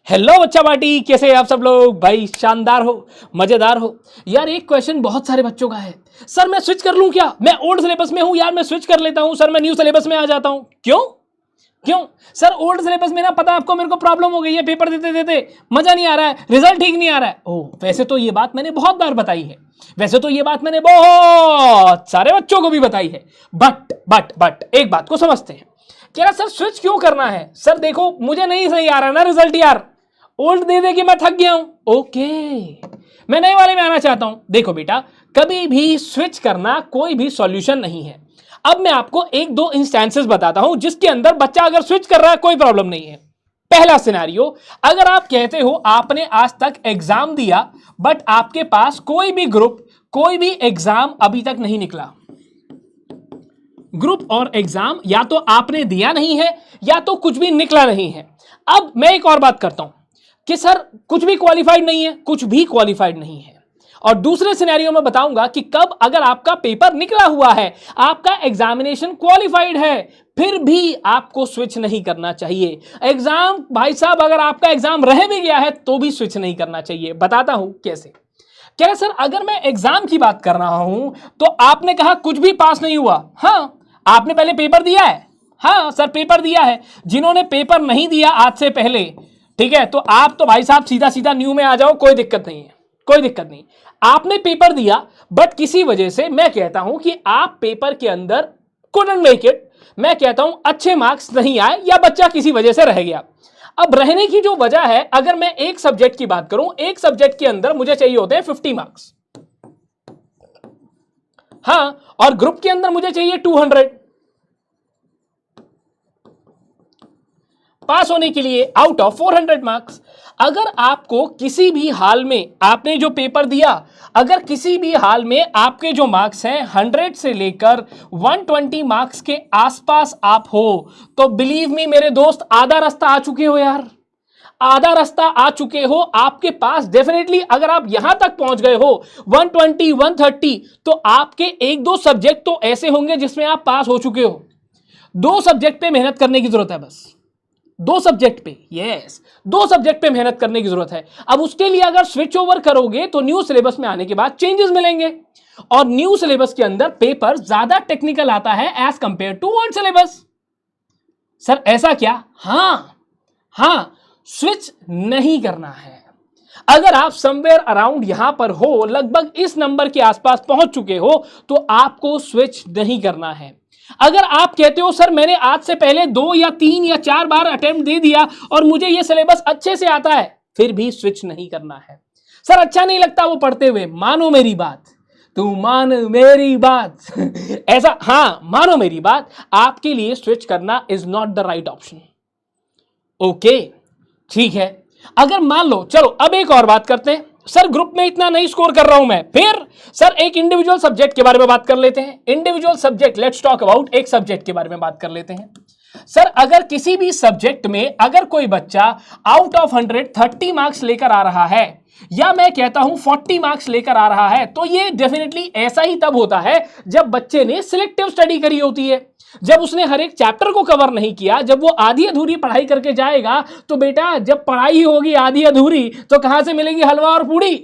Hello बच्चा party, कैसे हैं आप सब लोग? भाई शानदार हो, मजेदार हो यार। एक क्वेश्चन बहुत सारे बच्चों का है, सर मैं स्विच कर लूं क्या? मैं ओल्ड सिलेबस में हूं यार, मैं स्विच कर लेता हूं सर, मैं न्यू सिलेबस में आ जाता हूं। क्यों क्यों सर? ओल्ड सिलेबस में ना, पता है आपको, मेरे को प्रॉब्लम हो गई है, पेपर देते देते मजा नहीं आ रहा है, रिजल्ट ठीक नहीं आ रहा है। ओह, वैसे तो ये बात मैंने बहुत बार बताई है, वैसे तो ये बात मैंने बहुत सारे बच्चों को भी बताई है, बट एक बात को समझते हैं। कह रहा सर स्विच क्यों करना है? सर देखो, मुझे नहीं सही आ रहा ना रिजल्ट यार, ओल्ड दे दे कि मैं थक गया हूं। ओके, मैं नए वाले में आना चाहता हूं। देखो बेटा, कभी भी स्विच करना कोई भी सॉल्यूशन नहीं है। अब मैं आपको एक दो इंस्टेंसेस बताता हूं जिसके अंदर बच्चा अगर स्विच कर रहा है कोई प्रॉब्लम नहीं है। पहला सिनेरियो, अगर आप कहते हो आपने आज तक एग्जाम दिया बट आपके पास कोई भी ग्रुप, कोई भी एग्जाम अभी तक नहीं निकला। ग्रुप और एग्जाम या तो आपने दिया नहीं है या तो कुछ भी निकला नहीं है। अब मैं एक और बात करता हूं कि सर कुछ भी क्वालिफाइड नहीं है, कुछ भी क्वालिफाइड नहीं है। और दूसरे सिनेरियो में बताऊंगा कि कब अगर आपका पेपर निकला हुआ है, आपका एग्जामिनेशन क्वालिफाइड है, फिर भी आपको स्विच नहीं करना चाहिए। एग्जाम भाई साहब, अगर आपका एग्जाम रह भी गया है तो भी स्विच नहीं करना चाहिए। बताता हूं कैसे। क्या सर, अगर मैं एग्जाम की बात कर रहा हूं तो आपने कहा कुछ भी पास नहीं हुआ। हाँ, आपने पहले पेपर दिया है। हाँ सर, पेपर दिया है। जिन्होंने पेपर नहीं दिया आज से पहले, ठीक है, तो आप तो भाई साहब सीधा सीधा न्यू में आ जाओ, कोई दिक्कत नहीं है, कोई दिक्कत नहीं। आपने पेपर दिया बट किसी वजह से मैं कहता हूं कि आप पेपर के अंदर couldn't make it, मैं कहता हूं अच्छे मार्क्स नहीं आए या बच्चा किसी वजह से रह गया। अब रहने की जो वजह है, अगर मैं एक सब्जेक्ट की बात करूं, एक सब्जेक्ट के अंदर मुझे चाहिए होते हैं 50 मार्क्स। हाँ, और ग्रुप के अंदर मुझे चाहिए 200 पास होने के लिए आउट ऑफ 400 मार्क्स। अगर आपको किसी भी हाल में, आपने जो पेपर दिया, अगर किसी भी हाल में आपके जो मार्क्स हैं 100 से लेकर 120 मार्क्स के आसपास आप हो, तो बिलीव मी मेरे दोस्त, आधा रास्ता आ चुके हो यार, आधा रास्ता आ चुके हो। आपके पास डेफिनेटली, अगर आप यहां तक पहुंच गए हो 120 130, तो आपके एक दो सब्जेक्ट तो ऐसे होंगे जिसमें आप पास हो चुके हो। दो सब्जेक्ट पे मेहनत करने की जरूरत है, बस दो सब्जेक्ट पे, यस, दो सब्जेक्ट पे मेहनत करने की जरूरत है। अब उसके लिए अगर स्विच ओवर करोगे तो न्यू सिलेबस में आने के बाद चेंजेस मिलेंगे, और न्यू सिलेबस के अंदर पेपर ज्यादा टेक्निकल आता है as compare to old syllabus. Sir ऐसा क्या? हां, स्विच नहीं करना है। अगर आप समवेयर अराउंड यहां पर हो, लगभग इस नंबर के आसपास पहुंच चुके हो, तो आपको स्विच नहीं करना है। अगर आप कहते हो सर मैंने आज से पहले 2 या 3 या 4 बार अटेम्प्ट दे दिया और मुझे यह सिलेबस अच्छे से आता है, फिर भी स्विच नहीं करना है। सर अच्छा नहीं लगता वो पढ़ते हुए, मानो मेरी बात, तू मान मेरी बात ऐसा, हां मानो मेरी बात, आपके लिए स्विच करना is not the right option. Okay, ठीक है। अगर मान लो, चलो अब एक और बात करते हैं, सर ग्रुप में इतना नहीं स्कोर कर रहा हूं मैं, फिर सर एक इंडिविजुअल सब्जेक्ट के बारे में बात कर लेते हैं। Individual subject, let's talk about एक सब्जेक्ट के बारे में बात कर लेते हैं। सर अगर किसी भी सब्जेक्ट में अगर कोई बच्चा आउट ऑफ 100 30 मार्क्स लेकर आ रहा है, या मैं कहता हूं 40 मार्क्स लेकर आ रहा है, तो ये डेफिनेटली ऐसा ही तब होता है जब बच्चे ने सिलेक्टिव स्टडी करी होती है, जब उसने हर एक चैप्टर को कवर नहीं किया। जब वो आधी अधूरी पढ़ाई करके जाएगा, तो बेटा जब पढ़ाई होगी आधी अधूरी, तो कहां से मिलेगी हलवा और पूड़ी,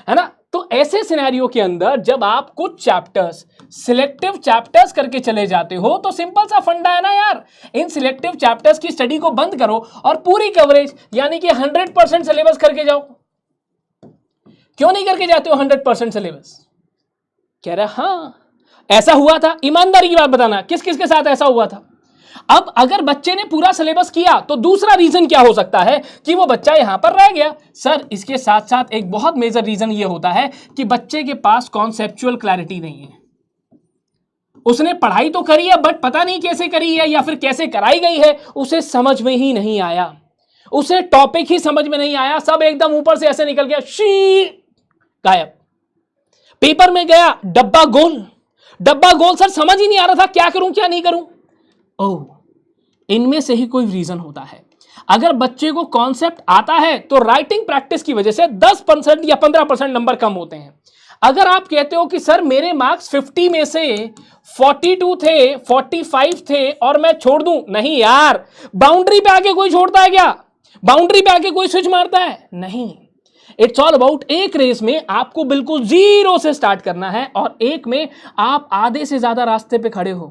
है ना? तो ऐसे सिनेरियो के अंदर जब आप कुछ चैप्टर्स, सिलेक्टिव चैप्टर्स करके चले जाते हो, तो सिंपल सा फंडा है ना यार, इन सिलेक्टिव चैप्टर्स की स्टडी को बंद करो और पूरी कवरेज यानी कि 100% सिलेबस करके जाओ। क्यों नहीं करके जाते हो 100% सिलेबस? कह रहा हां ऐसा हुआ था, ईमानदारी की बात बताना, किस किस के साथ ऐसा हुआ था। अब अगर बच्चे ने पूरा सिलेबस किया, तो दूसरा रीजन क्या हो सकता है कि वो बच्चा यहां पर रह गया। सर इसके साथ साथ एक बहुत मेजर रीजन ये होता है कि बच्चे के पास कॉन्सेप्चुअल क्लैरिटी नहीं है। उसने पढ़ाई तो करी है बट पता नहीं कैसे करी है या फिर कैसे कराई गई है, उसे समझ में ही नहीं आया, उसे टॉपिक ही समझ में नहीं आया, सब एकदम ऊपर से ऐसे निकल गया, शी गायब। पेपर में गया, डब्बा गोल, डब्बा गोल, सर समझ ही नहीं आ रहा था क्या करूं क्या नहीं करूं। ओह, इनमें से ही कोई रीजन होता है। अगर बच्चे को कॉन्सेप्ट आता है तो राइटिंग प्रैक्टिस की वजह से 10% या 15% नंबर कम होते हैं। अगर आप कहते हो कि सर मेरे मार्क्स 50 में से 42 थे, 45 थे और मैं छोड़ दूं, नहीं यार, बाउंड्री पे आके कोई छोड़ता है क्या? बाउंड्री पे आके कोई स्विच मारता है? नहीं। इट्स ऑल अबाउट एक रेस में आपको बिल्कुल जीरो से स्टार्ट करना है और एक में आप आधे से ज्यादा रास्ते पे खड़े हो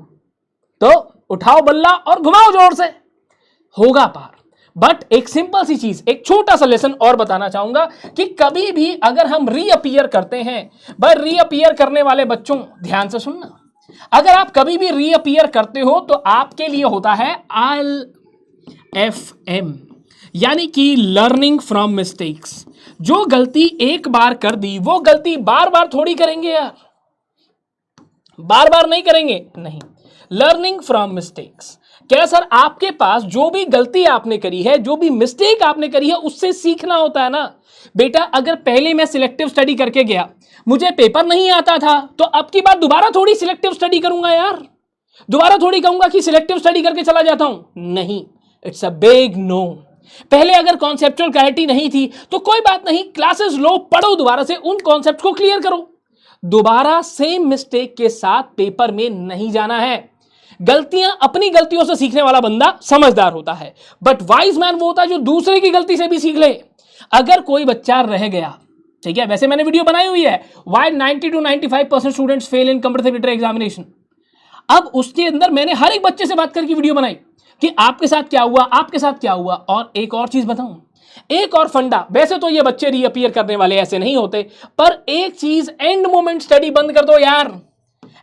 तो उठाओ बल्ला और घुमाओ जोर से, होगा पार। बट एक सिंपल सी चीज, एक छोटा सा लेसन और बताना चाहूंगा कि कभी भी अगर हम रीअपीयर करते हैं, भाई रीअपीयर करने वाले बच्चों ध्यान से सुनना, अगर आप कभी भी रीअपीयर करते हो तो आपके लिए होता है LFM, यानी कि लर्निंग फ्रॉम मिस्टेक्स। जो गलती एक बार कर दी वो गलती बार बार थोड़ी करेंगे यार, बार बार नहीं करेंगे, नहीं। लर्निंग फ्रॉम मिस्टेक्स क्या सर, आपके पास जो भी गलती आपने करी है, जो भी मिस्टेक आपने करी है, उससे सीखना होता है ना बेटा। अगर पहले मैं सिलेक्टिव स्टडी करके गया, मुझे पेपर नहीं आता था, तो अब की बार दोबारा थोड़ी सिलेक्टिव स्टडी करूंगा यार, दोबारा थोड़ी कहूंगा कि सिलेक्टिव स्टडी करके चला जाता हूं, नहीं। It's a big no. पहले अगर कॉन्सेप्चुअल क्लैरिटी नहीं थी तो कोई बात नहीं, क्लासेस लो, पढ़ो दोबारा से, उन कॉन्सेप्ट को क्लियर करो। दोबारा सेम मिस्टेक के साथ पेपर में नहीं जाना है। गलतियां, अपनी गलतियों से सीखने वाला बंदा समझदार होता है, बट वाइज मैन वो होता है जो दूसरे की गलती से भी सीख ले। अगर कोई बच्चा रह गया, ठीक है, वैसे मैंने वीडियो बनाई हुई है, why 90 to 95% students fail in competitive examination. अब उसके अंदर मैंने हर एक बच्चे से बात करके वीडियो बनाई कि आपके साथ क्या हुआ, आपके साथ क्या हुआ। और एक और चीज बताऊं, एक और फंडा, वैसे तो ये बच्चे रीअपीयर करने वाले ऐसे नहीं होते, पर एक चीज, एंड मोमेंट स्टडी बंद कर दो यार,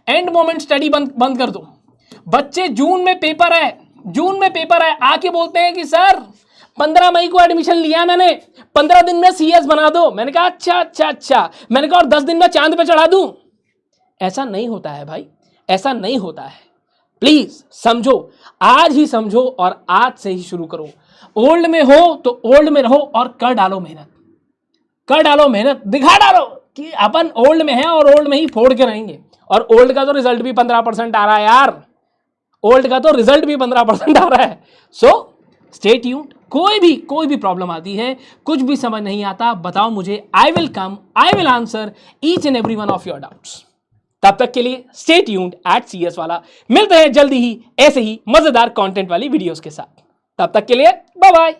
एंड मोमेंट स्टडी बंद कर दो। बच्चे जून में पेपर है, जून में पेपर है, आके बोलते हैं कि सर 15 मई को एडमिशन लिया मैंने, 15 दिन में CS बना दो। मैंने कहा अच्छा अच्छा अच्छा, मैंने कहा और 10 दिन में चांद पे चढ़ा दूं। ऐसा नहीं होता है भाई, ऐसा नहीं होता है। प्लीज समझो, आज ही समझो और आज से ही शुरू करो। ओल्ड में हो तो ओल्ड में रहो और कर डालो मेहनत, कर डालो मेहनत, दिखा डालो कि अपन ओल्ड में हैं और ओल्ड में ही फोड़ के रहेंगे। और ओल्ड का तो रिजल्ट भी 15% आ रहा है यार, ओल्ड का तो रिजल्ट भी 15% आ रहा है। So stay tuned. कोई भी प्रॉब्लम आती है, कुछ भी समझ नहीं आता, बताओ मुझे, I will come, I will answer each and every one of your doubts. तब तक के लिए स्टे ट्यून्ड @CS वाला। मिलते हैं जल्दी ही ऐसे ही मजेदार कंटेंट वाली वीडियोस के साथ। तब तक के लिए बाय बाय।